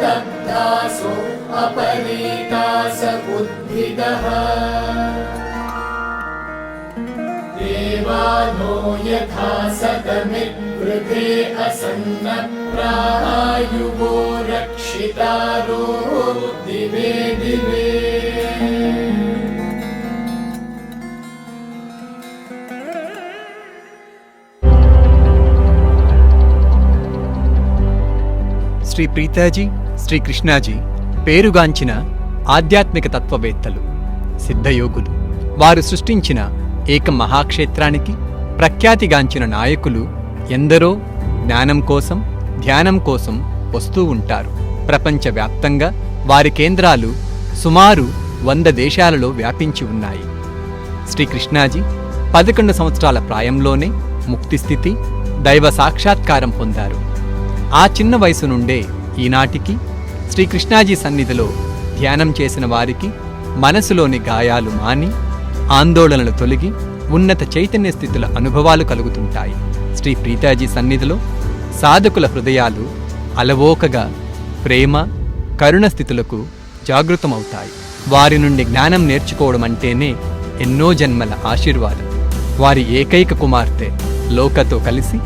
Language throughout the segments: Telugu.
दग्धासो अपरीतास उद्भिदः देवानो यथा सतमिद्वृधे असन्नप्रायुवो रक्षितारो दिवे दिवे శ్రీ ప్రీతాజీ, శ్రీ కృష్ణాజీ పేరుగాంచిన ఆధ్యాత్మిక తత్వవేత్తలు, సిద్ధయోగులు. వారు సృష్టించిన ఏక మహాక్షేత్రానికి ప్రఖ్యాతిగాంచిన నాయకులు ఎందరో జ్ఞానం కోసం, ధ్యానం కోసం వస్తూ ఉంటారు. ప్రపంచవ్యాప్తంగా వారి కేంద్రాలు సుమారు 100 దేశాలలో వ్యాపించి ఉన్నాయి. శ్రీకృష్ణాజీ 11 సంవత్సరాల ప్రాయంలోనే ముక్తిస్థితి, దైవ సాక్షాత్కారం పొందారు. ఆ చిన్న వయసు నుండే ఈనాటికి శ్రీకృష్ణాజీ సన్నిధిలో ధ్యానం చేసిన వారికి మనసులోని గాయాలు మాని, ఆందోళనలు తొలగి ఉన్నత చైతన్య స్థితుల అనుభవాలు కలుగుతుంటాయి. శ్రీ ప్రీతాజీ సన్నిధిలో సాధకుల హృదయాలు అలవోకగా ప్రేమ, కరుణ స్థితులకు జాగృతమవుతాయి. వారి నుండి జ్ఞానం నేర్చుకోవడం అంటేనే ఎన్నో జన్మల ఆశీర్వాదం. వారి ఏకైక కుమార్తె లోకతో కలిసి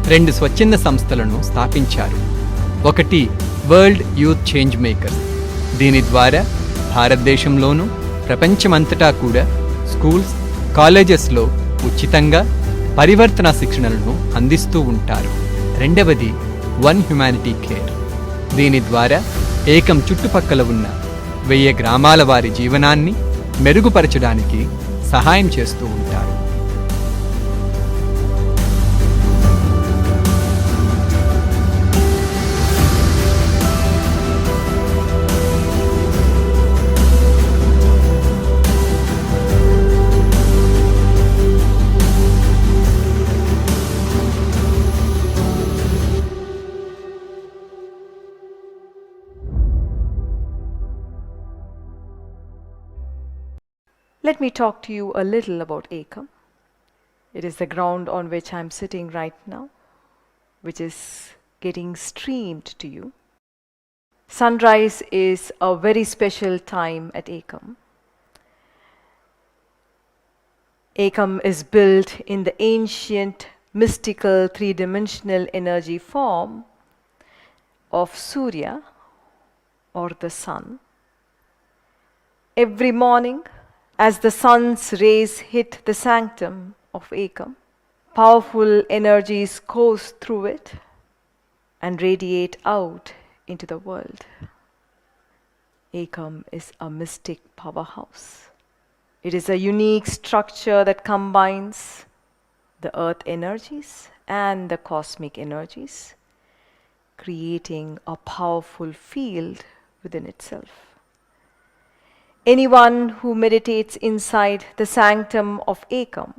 2 స్వచ్ఛంద సంస్థలను స్థాపించారు. ఒకటి వరల్డ్ యూత్ చేంజ్ మేకర్స్. దీని ద్వారా భారతదేశంలోనూ ప్రపంచమంతటా కూడా స్కూల్స్, కాలేజెస్లో ఉచితంగా పరివర్తన శిక్షణలను అందిస్తూ ఉంటారు. రెండవది వన్ హ్యుమానిటీ కేర్. దీని ద్వారా ఏకం చుట్టుపక్కల ఉన్న 1000 గ్రామాల వారి జీవనాన్ని మెరుగుపరచడానికి సహాయం చేస్తూ ఉంటారు. Let me talk to you a little about Ekam. It is the ground on which I am sitting right now, which is getting streamed to you. Sunrise is a very special time at Ekam. Ekam is built in the ancient, mystical, three-dimensional energy form of Surya, or the sun. Every morning, as the sun's rays hit the sanctum of Ekam, powerful energies course through it and radiate out into the world. Ekam is a mystic powerhouse. It is a unique structure that combines the earth energies and the cosmic energies, creating a powerful field within itself. Anyone who meditates inside the sanctum of Ekam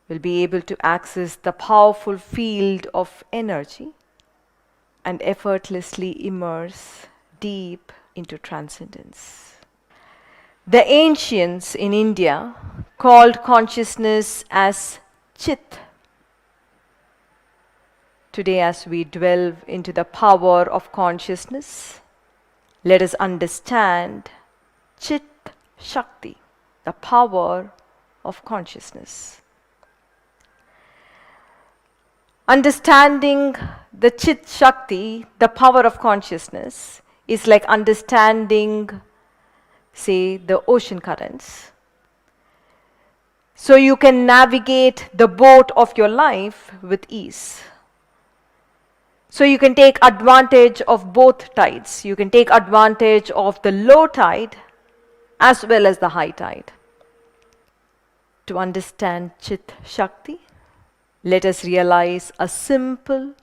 will be able to access the powerful field of energy and effortlessly immerse deep into transcendence. The ancients in India called consciousness as Chit. Today, as we delve into the power of consciousness, let us understand Chit Shakti, the power of consciousness. Understanding the Chit Shakti, the power of consciousness, is like understanding, say, the ocean currents. So you can navigate the boat of your life with ease. So you can take advantage of both tides. You can take advantage of the low tide as well as the high tide. To understand Chit Shakti, let us realize a simple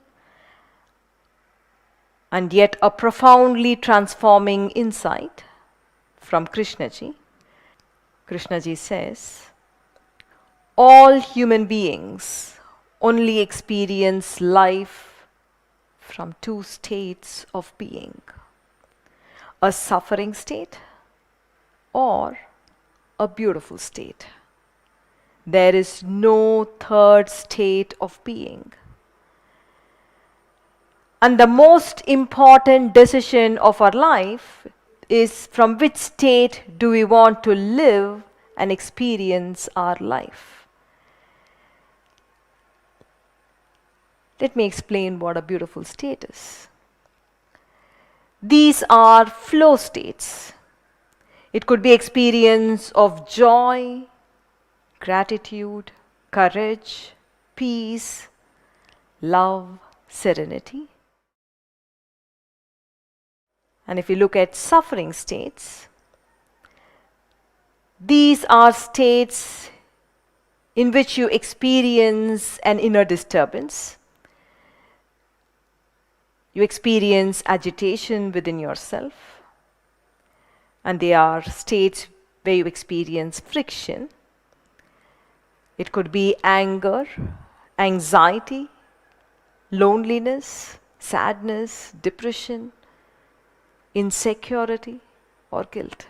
and yet a profoundly transforming insight from Krishnaji. Krishnaji says, all human beings only experience life from 2 states of being, a suffering state or a beautiful state. There is no third state of being. And the most important decision of our life is from which state do we want to live and experience our life. Let me explain what a beautiful state is. These are flow states. It could be experience of joy, gratitude, courage, peace, love, serenity. And if you look at suffering states, these are states in which you experience an inner disturbance. You experience agitation within yourself, and they are states where you experience friction. It could be anger, anxiety, loneliness, sadness, depression, insecurity, or guilt.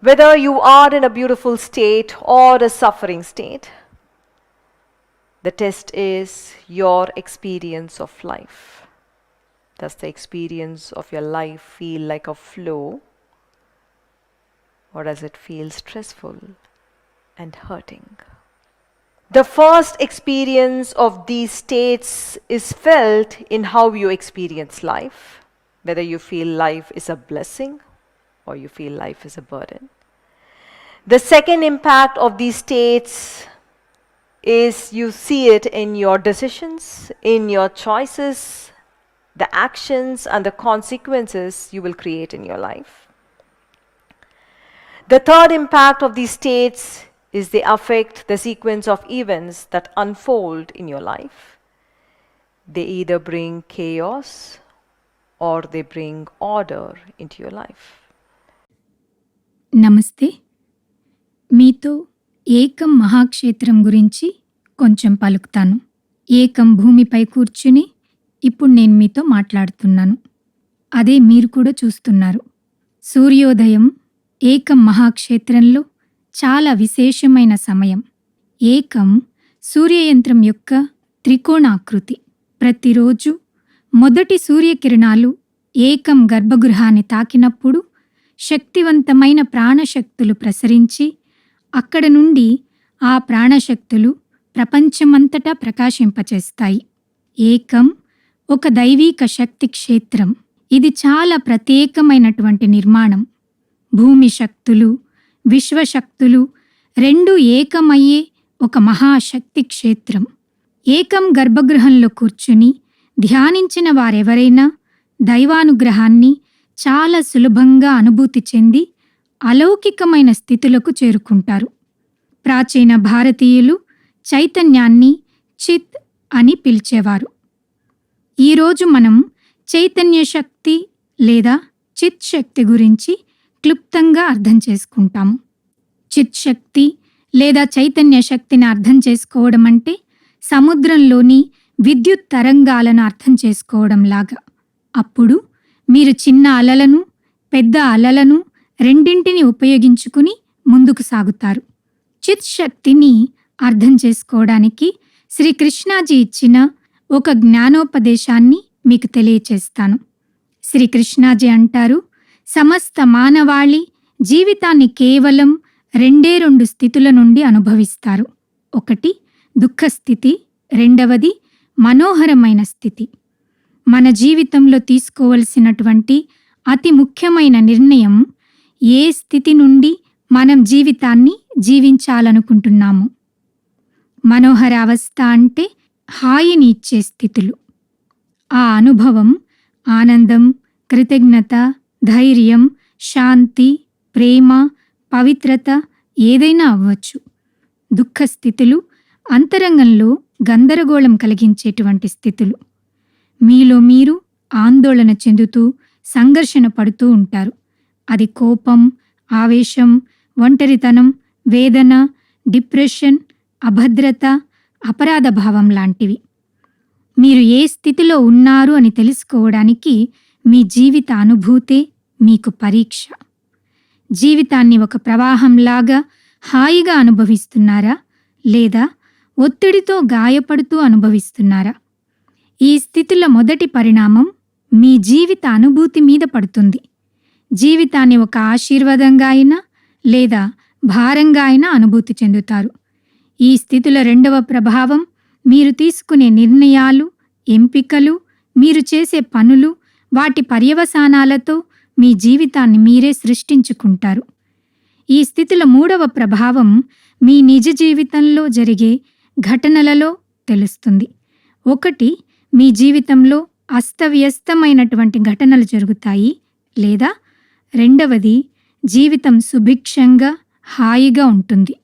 Whether you are in a beautiful state or a suffering state, the test is your experience of life. Does the experience of your life feel like a flow, or does it feel stressful and hurting? The first experience of these states is felt in how you experience life, whether you feel life is a blessing or you feel life is a burden. The second impact of these states is you see it in your decisions, in your choices, the actions and the consequences you will create in your life. The third impact of these states is they affect the sequence of events that unfold in your life. They either bring chaos or they bring order into your life. నమస్తే. మీతో ఏకం మహాక్షేత్రం గురించి కొంచెం పలుకుతాను. ఏకం భూమిపై కూర్చుని ఇప్పుడు నేను మీతో మాట్లాడుతున్నాను. అదే మీరు కూడా చూస్తున్నారు. సూర్యోదయం ఏకం మహాక్షేత్రంలో చాలా విశేషమైన సమయం. ఏకం సూర్యయంత్రం యొక్క త్రికోణాకృతి. ప్రతిరోజు మొదటి సూర్యకిరణాలు ఏకం గర్భగృహాన్ని తాకినప్పుడు శక్తివంతమైన ప్రాణశక్తులు ప్రసరించి అక్కడ నుండి ఆ ప్రాణశక్తులు ప్రపంచమంతటా ప్రకాశింపచేస్తాయి. ఏకం ఒక దైవీక శక్తి క్షేత్రం. ఇది చాలా ప్రత్యేకమైనటువంటి నిర్మాణం. భూమి శక్తులు, విశ్వశక్తులు రెండూ ఏకమయ్యే ఒక మహాశక్తి క్షేత్రం. ఏకం గర్భగృహంలో కూర్చుని ధ్యానించిన వారెవరైనా దైవానుగ్రహాన్ని చాలా సులభంగా అనుభూతి చెంది అలౌకికమైన స్థితులకు చేరుకుంటారు. ప్రాచీన భారతీయులు చైతన్యాన్ని చిత్ అని పిలిచేవారు. ఈరోజు మనం చైతన్య శక్తి లేదా చిత్ శక్తి గురించి క్లుప్తంగా అర్థం చేసుకుంటాము. చిత్ శక్తి లేదా చైతన్య శక్తిని అర్థం చేసుకోవడం అంటే సముద్రంలోని విద్యుత్ తరంగాలను అర్థం చేసుకోవడం లాగా. అప్పుడు మీరు చిన్న అలలను, పెద్ద అలలను రెండింటిని ఉపయోగించుకుని ముందుకు సాగుతారు. చిత్ శక్తిని అర్థం చేసుకోవడానికి శ్రీకృష్ణాజీ ఇచ్చిన ఒక జ్ఞానోపదేశాన్ని మీకు తెలియచేస్తాను. శ్రీకృష్ణాజీ అంటారు, సమస్త మానవాళి జీవితాన్ని కేవలం రెండు స్థితుల నుండి అనుభవిస్తారు. ఒకటి దుఃఖస్థితి, రెండవది మనోహరమైన స్థితి. మన జీవితంలో తీసుకోవలసినటువంటి అతి ముఖ్యమైన నిర్ణయం ఏ స్థితి నుండి మనం జీవితాన్ని జీవించాలనుకుంటున్నాము. మనోహర అవస్థ అంటే హాయిని ఇచ్చే స్థితులు. ఆ అనుభవం ఆనందం, కృతజ్ఞత, ధైర్యం, శాంతి, ప్రేమ, పవిత్రత ఏదైనా అవ్వచ్చు. దుఃఖస్థితులు అంతరంగంలో గందరగోళం కలిగించేటువంటి స్థితులు. మీలో మీరు ఆందోళన చెందుతూ సంఘర్షణ పడుతూ ఉంటారు. అది కోపం, ఆవేశం, ఒంటరితనం, వేదన, డిప్రెషన్, అభద్రత, అపరాధ భావం లాంటివి. మీరు ఏ స్థితిలో ఉన్నారు అని తెలుసుకోవడానికి మీ జీవిత అనుభూతే మీకు పరీక్ష. జీవితాన్ని ఒక ప్రవాహంలాగా హాయిగా అనుభవిస్తున్నారా లేదా ఒత్తిడితో గాయపడుతూ అనుభవిస్తున్నారా? ఈ స్థితిలో మొదటి పరిణామం మీ జీవిత అనుభూతి మీద పడుతుంది. జీవితాన్ని ఒక ఆశీర్వాదంగా అయినా లేదా భారంగా అయినా అనుభూతి చెందుతారు. ఈ స్థితిలో రెండవ ప్రభావం మీరు తీసుకునే నిర్ణయాలు, ఎంపికలు, మీరు చేసే పనులు, వాటి పర్యవసానాలతో మీ జీవితాన్ని మీరే సృష్టించుకుంటారు. ఈ స్థితిలో మూడవ ప్రభావం మీ నిజ జీవితంలో జరిగే ఘటనలలో తెలుస్తుంది. ఒకటి, మీ జీవితంలో అస్తవ్యస్తమైనటువంటి ఘటనలు జరుగుతాయి, లేదా రెండవది జీవితం సుభిక్షంగా హాయిగా ఉంటుంది.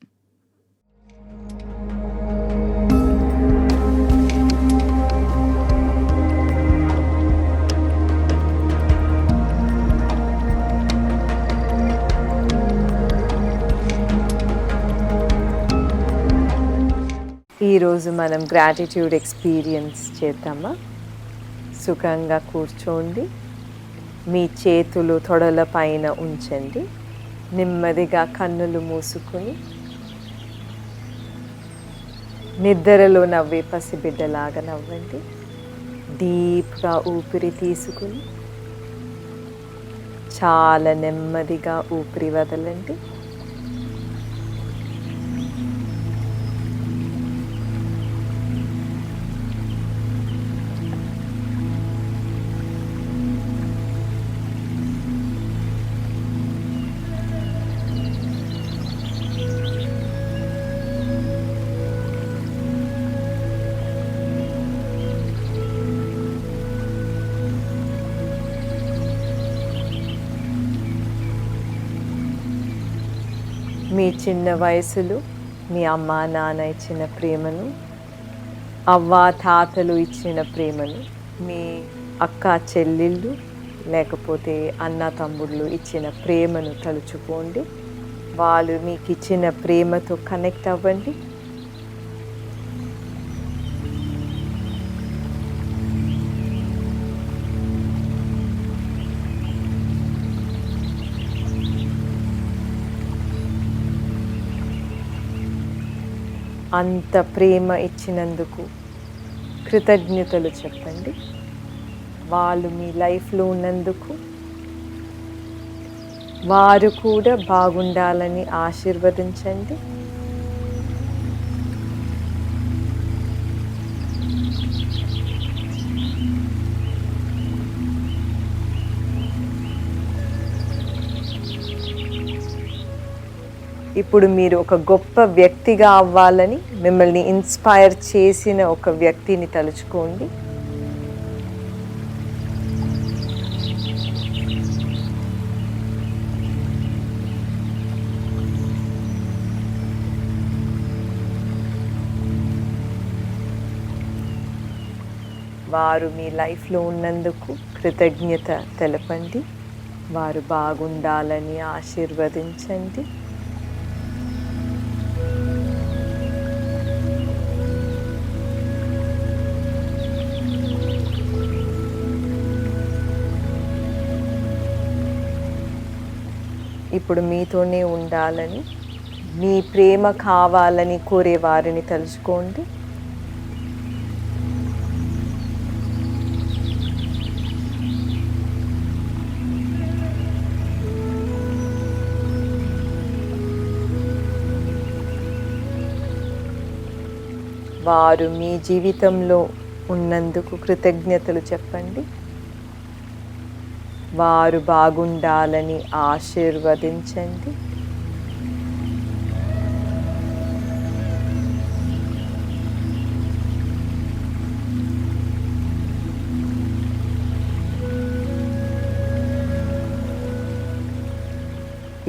ఈరోజు మనం గ్రాటిట్యూడ్ ఎక్స్పీరియన్స్ చేద్దామా? సుఖంగా కూర్చోండి, మీ చేతులు తొడల పైన ఉంచండి, నెమ్మదిగా కన్నులు మూసుకుని నిద్రలో నవ్వే పసిబిడ్డలాగా నవ్వండి. డీప్గా ఊపిరి తీసుకుని చాలా నెమ్మదిగా ఊపిరి వదలండి. మీ చిన్న వయసులో మీ అమ్మా నాన్న ఇచ్చిన ప్రేమను, అవ్వ తాతలు ఇచ్చిన ప్రేమను, మీ అక్క చెల్లెళ్ళు లేకపోతే అన్న తమ్ముళ్ళు ఇచ్చిన ప్రేమను తలుచుకోండి. వాళ్ళు మీకు ఇచ్చిన ప్రేమతో కనెక్ట్ అవ్వండి. అంత ప్రేమ ఇచ్చినందుకు కృతజ్ఞతలు చెప్పండి. వాళ్ళు మీ లైఫ్లో ఉన్నందుకు, వారు కూడా బాగుండాలని ఆశీర్వదించండి. ఇప్పుడు మీరు ఒక గొప్ప వ్యక్తిగా అవ్వాలని మిమ్మల్ని ఇన్స్పైర్ చేసిన ఒక వ్యక్తిని తలుచుకోండి. వారు మీ లైఫ్లో ఉన్నందుకు కృతజ్ఞత తెలపండి. వారు బాగుండాలని ఆశీర్వదించండి. ఇప్పుడు మీతోనే ఉండాలని, మీ ప్రేమ కావాలని కోరే వారిని తలుచుకోండి. వారు మీ జీవితంలో ఉన్నందుకు కృతజ్ఞతలు చెప్పండి. వారు బాగుండాలని ఆశీర్వదించండి.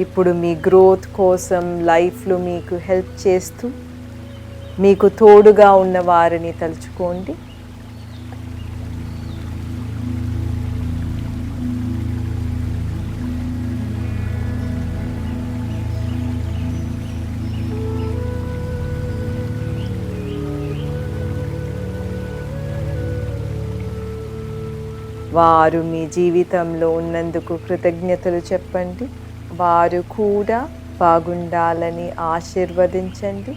ఇప్పుడు మీ గ్రోత్ కోసం లైఫ్లో మీకు హెల్ప్ చేస్తూ మీకు తోడుగా ఉన్న వారిని తలుచుకోండి. వారు మీ జీవితంలో ఉన్నందుకు కృతజ్ఞతలు చెప్పండి. వారు కూడా బాగుండాలని ఆశీర్వదించండి.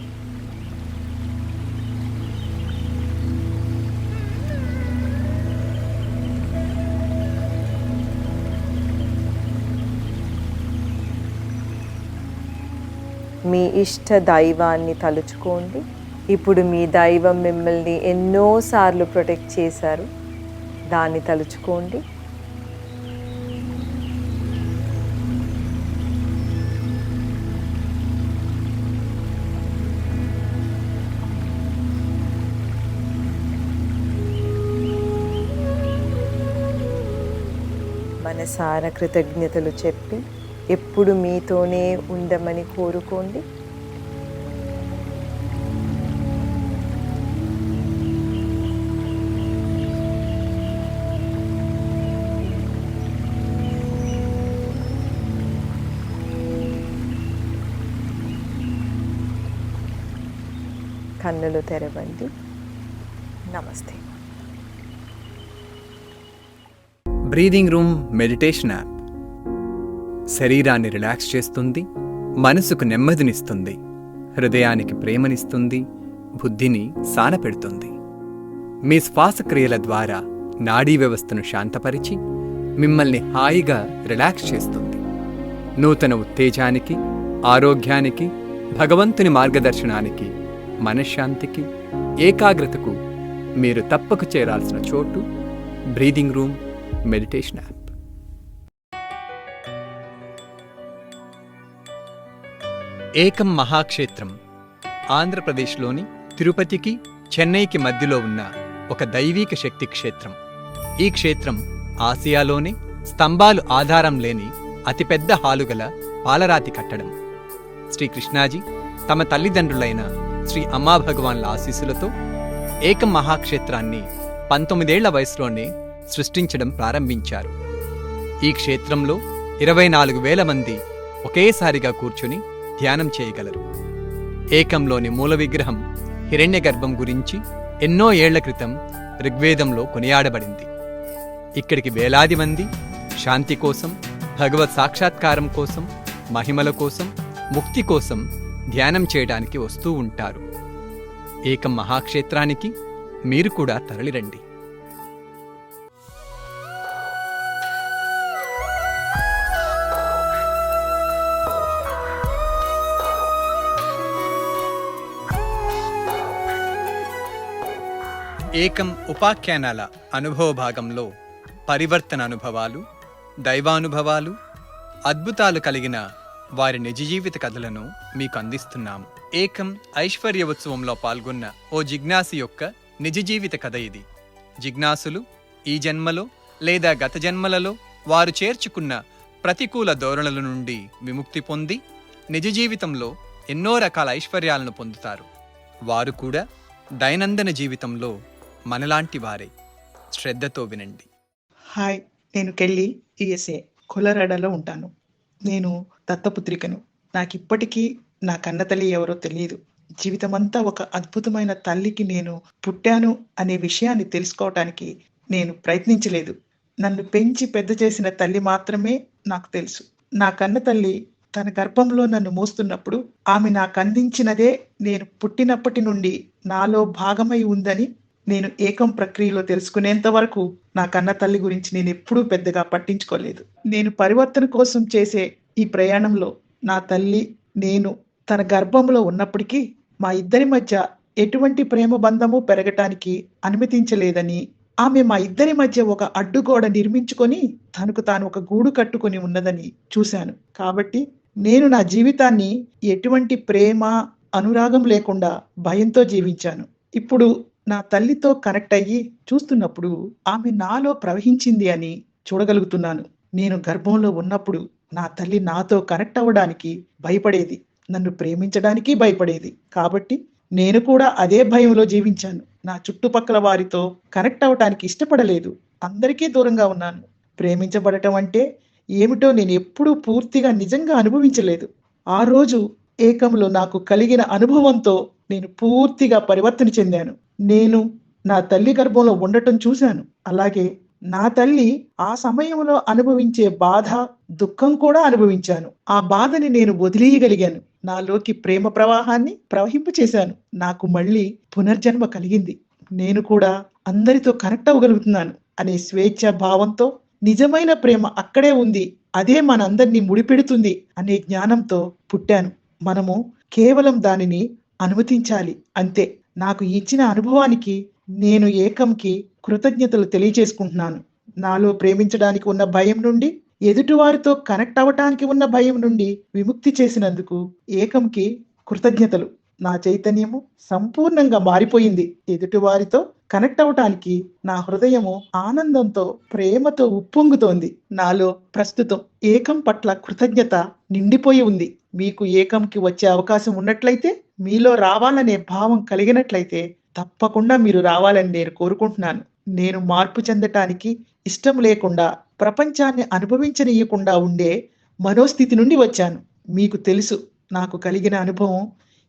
మీ ఇష్ట దైవాన్ని తలుచుకోండి. ఇప్పుడు మీ దైవం మిమ్మల్ని ఎన్నోసార్లు ప్రొటెక్ట్ చేశారు, దాన్ని తలుచుకోండి. మనసారా కృతజ్ఞతలు చెప్పి ఎప్పుడు మీతోనే ఉండమని కోరుకోండి. కన్నులు తెరవండి. నమస్తే. బ్రీదింగ్ రూమ్ మెడిటేషన్ యాప్ శరీరాన్ని రిలాక్స్ చేస్తుంది, మనసుకు నెమ్మదినిస్తుంది, హృదయానికి ప్రేమనిస్తుంది, బుద్ధిని సానపెడుతుంది. మీ శ్వాసక్రియల ద్వారా నాడీ వ్యవస్థను శాంతపరిచి మిమ్మల్ని హాయిగా రిలాక్స్ చేస్తుంది. నూతన ఉత్తేజానికి, ఆరోగ్యానికి, భగవంతుని మార్గదర్శనానికి, మనశ్శాంతికి, ఏకాగ్రతకు మీరు తప్పక చేరాల్సిన చోటు బ్రీదింగ్ రూమ్ మెడిటేషన్ యాప్. ఏకం మహాక్షేత్రం ఆంధ్రప్రదేశ్లోని తిరుపతికి, చెన్నైకి మధ్యలో ఉన్న ఒక దైవీక శక్తి క్షేత్రం. ఈ క్షేత్రం ఆసియాలోనే స్తంభాలు ఆధారం లేని అతిపెద్ద హాలుగల పాలరాతి కట్టడం. శ్రీకృష్ణాజీ తమ తల్లిదండ్రులైన శ్రీ అమ్మాభగవాన్ల ఆశీస్సులతో ఏకం మహాక్షేత్రాన్ని 19 ఏళ్ల వయసులోనే సృష్టించడం ప్రారంభించారు. ఈ క్షేత్రంలో 24,000 మంది ఒకేసారిగా కూర్చుని ధ్యానం చేయగలరు. ఏకంలోని మూల విగ్రహం హిరణ్యగర్భం గురించి ఎన్నో ఏళ్ల క్రితం ఋగ్వేదంలో కొనియాడబడింది. ఇక్కడికి వేలాది మంది శాంతి కోసం, భగవత్ సాక్షాత్కారం కోసం, మహిమల కోసం, ముక్తి కోసం ధ్యానం చేయడానికి వస్తూ ఉంటారు. ఏకం మహాక్షేత్రానికి మీరు కూడా తరలిరండి. ఏకం ఉపాఖ్యానాల అనుభవ భాగంలో పరివర్తన అనుభవాలు, దైవానుభవాలు, అద్భుతాలు కలిగిన వారి నిజ జీవిత కథలను మీకు అందిస్తున్నాము. ఏకం ఐశ్వర్య ఉత్సవంలో పాల్గొన్న ఓ జిజ్ఞాసి యొక్క నిజ జీవిత కథ ఇది. జిజ్ఞాసులు ఈ జన్మలో లేదా గత జన్మలలో వారు చేర్చుకున్న ప్రతికూల ధోరణుల నుండి విముక్తి పొంది నిజ జీవితంలో ఎన్నో రకాల ఐశ్వర్యాలను పొందుతారు. వారు కూడా దైనందిన జీవితంలో మనలాంటి వారే. శ్రద్ధతో వినండి. హాయ్, నేను కెళ్ళి యుఎస్ఏ కొలరాడాలో ఉంటాను. నేను దత్తపుత్రికను. నాకిప్పటికీ నా కన్నతల్లి ఎవరో తెలియదు. జీవితమంతా ఒక అద్భుతమైన తల్లికి నేను పుట్టాను అనే విషయాన్ని తెలుసుకోవటానికి నేను ప్రయత్నించలేదు. నన్ను పెంచి పెద్ద చేసిన తల్లి మాత్రమే నాకు తెలుసు. నా కన్నతల్లి తన గర్భంలో నన్ను మోస్తున్నప్పుడు ఆమె నాకు అందించినదే నేను పుట్టినప్పటి నుండి నాలో భాగమై ఉందని నేను ఏకం ప్రక్రియలో తెలుసుకునేంత వరకు నా కన్న తల్లి గురించి నేను ఎప్పుడూ పెద్దగా పట్టించుకోలేదు. నేను పరివర్తన కోసం చేసే ఈ ప్రయాణంలో నా తల్లి, నేను తన గర్భంలో ఉన్నప్పటికీ మా ఇద్దరి మధ్య ఎటువంటి ప్రేమ బంధము పెరగటానికి అనుమతించలేదని, ఆమె మా ఇద్దరి మధ్య ఒక అడ్డుగోడ నిర్మించుకొని తనకు తాను ఒక గూడు కట్టుకొని ఉన్నదని చూశాను. కాబట్టి నేను నా జీవితాన్ని ఎటువంటి ప్రేమ, అనురాగం లేకుండా భయంతో జీవించాను. ఇప్పుడు నా తల్లితో కనెక్ట్ అయ్యి చూస్తున్నప్పుడు ఆమె నాలో ప్రవహించింది అని చూడగలుగుతున్నాను. నేను గర్భంలో ఉన్నప్పుడు నా తల్లి నాతో కనెక్ట్ అవ్వడానికి భయపడేది, నన్ను ప్రేమించడానికి భయపడేది. కాబట్టి నేను కూడా అదే భయంలో జీవించాను. నా చుట్టుపక్కల వారితో కనెక్ట్ అవ్వడానికి ఇష్టపడలేదు. అందరికీ దూరంగా ఉన్నాను. ప్రేమించబడటం అంటే ఏమిటో నేను ఎప్పుడూ పూర్తిగా నిజంగా అనుభవించలేదు. ఆ రోజు ఏకంలో నాకు కలిగిన అనుభవంతో నేను పూర్తిగా పరివర్తన చెందాను. నేను నా తల్లి గర్భంలో ఉండటం చూశాను. అలాగే నా తల్లి ఆ సమయంలో అనుభవించే బాధ, దుఃఖం కూడా అనుభవించాను. ఆ బాధని నేను వదిలేయగలిగాను. నాలోకి ప్రేమ ప్రవాహాన్ని ప్రవహింపచేశాను. నాకు మళ్ళీ పునర్జన్మ కలిగింది. నేను కూడా అందరితో కనెక్ట్ అవ్వగలుగుతున్నాను అనే స్వేచ్ఛ భావంతో, నిజమైన ప్రేమ అక్కడే ఉంది, అదే మనందరినీ ముడిపెడుతుంది అనే జ్ఞానంతో పుట్టాను. మనము కేవలం దానిని అనుమతించాలి అంతే. నాకు ఇచ్చిన అనుభవానికి నేను ఏకంకి కృతజ్ఞతలు తెలియజేసుకుంటున్నాను. నాలో ప్రేమించడానికి ఉన్న భయం నుండి, ఎదుటివారితో కనెక్ట్ అవ్వటానికి ఉన్న భయం నుండి విముక్తి చేసినందుకు ఏకంకి కృతజ్ఞతలు. నా చైతన్యము సంపూర్ణంగా మారిపోయింది. ఎదుటివారితో కనెక్ట్ అవటానికి నా హృదయము ఆనందంతో, ప్రేమతో ఉప్పొంగుతోంది. నాలో ప్రస్తుతం ఏకం పట్ల కృతజ్ఞత నిండిపోయి ఉంది. మీకు ఏకంకి వచ్చే అవకాశం ఉన్నట్లయితే, మీలో రావాలనే భావం కలిగినట్లయితే తప్పకుండా మీరు రావాలని నేను కోరుకుంటున్నాను. నేను మార్పు చెందటానికి ఇష్టం లేకుండా, ప్రపంచాన్ని అనుభవించనీయకుండా ఉండే మనోస్థితి నుండి వచ్చాను. మీకు తెలుసు, నాకు కలిగిన అనుభవం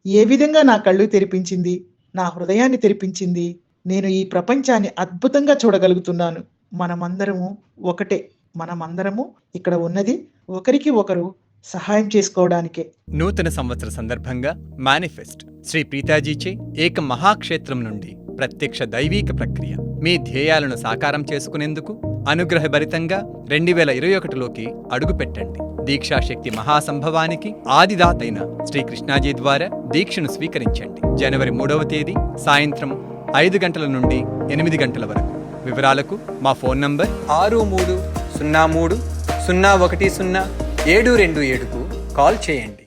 ఏ విధంగా నా కళ్ళు తెరిపించింది, నా హృదయాన్ని తెరిపించింది. నేను ఈ ప్రపంచాన్ని అద్భుతంగా చూడగలుగుతున్నాను. మనమందరము ఒకటే. మనమందరము ఇక్కడ ఉన్నది ఒకరికి ఒకరు సహాయం చేసుకోవడానికే. నూతన సంవత్సర సందర్భంగా మేనిఫెస్ట్ శ్రీ ప్రీతాజీచే ఏక మహాక్షేత్రం నుండి ప్రత్యక్ష దైవీక ప్రక్రియ. మీ ధ్యేయాలను సాకారం చేసుకునేందుకు అనుగ్రహభరితంగా 2021లోకి అడుగు పెట్టండి. దీక్షాశక్తి మహాసంభవానికి ఆదిదాతైన శ్రీ కృష్ణాజీ ద్వారా దీక్షను స్వీకరించండి. జనవరి 3వ తేదీ సాయంత్రం 5 గంటల నుండి 8 గంటల వరకు. వివరాలకు మా ఫోన్ నంబర్ 6303 010727కు కాల్ చేయండి.